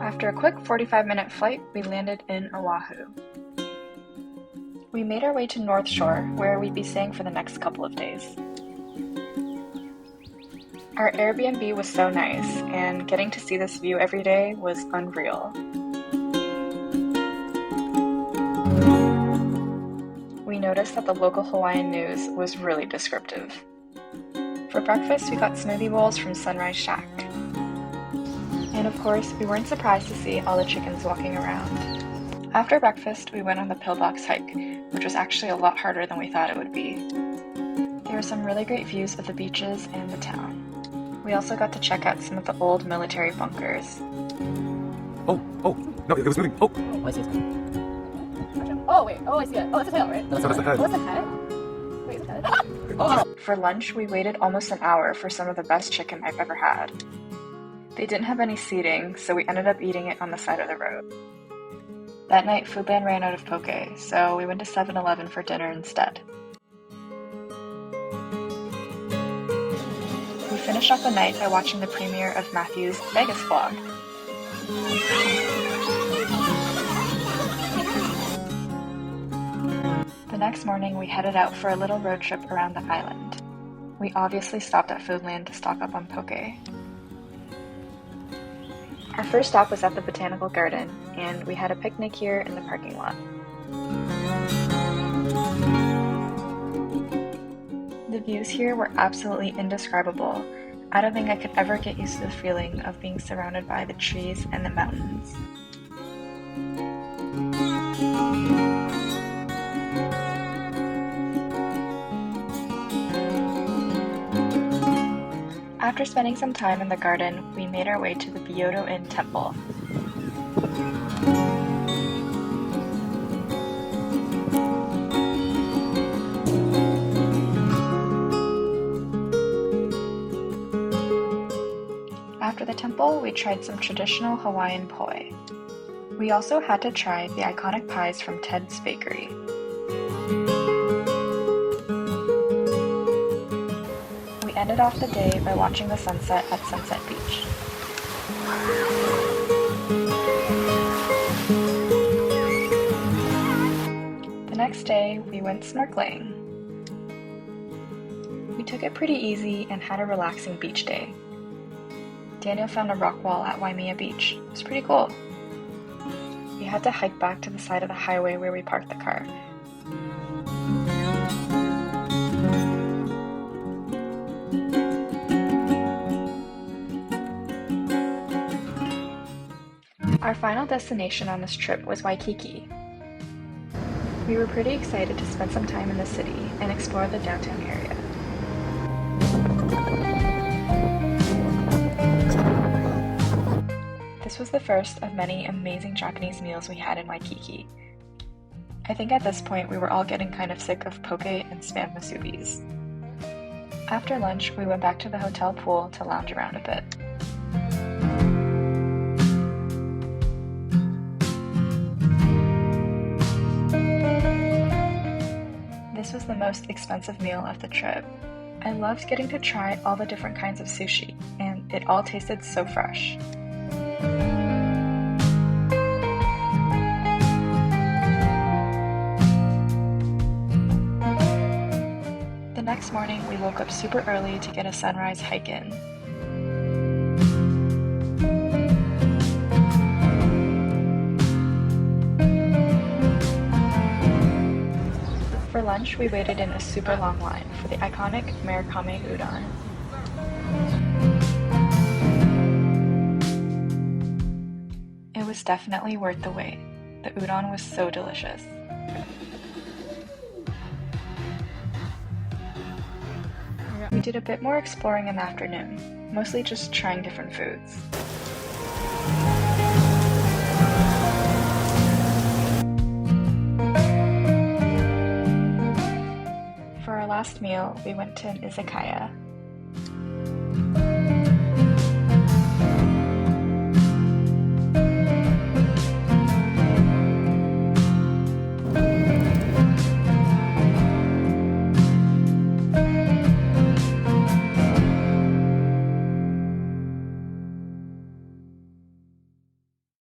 After a quick 45-minute flight, we landed in Oahu. We made our way to North Shore, where we'd be staying for the next couple of days. Our Airbnb was so nice, and getting to see this view every day was unreal. We noticed that the local Hawaiian news was really descriptive. For breakfast, we got smoothie bowls from Sunrise Shack. And of course, we weren't surprised to see all the chickens walking around. After breakfast, we went on the pillbox hike, which was actually a lot harder than we thought it would be. There were some really great views of the beaches and the town. We also got to check out some of the old military bunkers. Oh, no, it was moving. Oh, I see it. Oh, wait, I see it. Oh, that's a tail, right? that's the head. Oh, that's a head? Wait, is it a head? Oh. For lunch, we waited almost an hour for some of the best chicken I've ever had. They didn't have any seating, so we ended up eating it on the side of the road. That night, Foodland ran out of poke, so we went to 7-Eleven for dinner instead. We finished off the night by watching the premiere of Matthew's Vegas vlog. The next morning, we headed out for a little road trip around the island. We obviously stopped at Foodland to stock up on poke. Our first stop was at the Botanical Garden, and we had a picnic here in the parking lot. The views here were absolutely indescribable. I don't think I could ever get used to the feeling of being surrounded by the trees and the mountains. After spending some time in the garden, we made our way to the Byodo Inn Temple. After the temple, we tried some traditional Hawaiian poi. We also had to try the iconic pies from Ted's Bakery. We ended off the day by watching the sunset at Sunset Beach. The next day, we went snorkeling. We took it pretty easy and had a relaxing beach day. Daniel found a rock wall at Waimea Beach. It was pretty cool. We had to hike back to the side of the highway where we parked the car. Our final destination on this trip was Waikiki. We were pretty excited to spend some time in the city and explore the downtown area. This was the first of many amazing Japanese meals we had in Waikiki. I think at this point we were all getting kind of sick of poke and spam musubis. After lunch, we went back to the hotel pool to lounge around a bit. This was the most expensive meal of the trip. I loved getting to try all the different kinds of sushi, and it all tasted so fresh. The next morning, we woke up super early to get a sunrise hike in. For lunch, we waited in a super long line for the iconic Marukame udon. It was definitely worth the wait. The udon was so delicious. We did a bit more exploring in the afternoon, mostly just trying different foods. For our last meal, we went to an izakaya.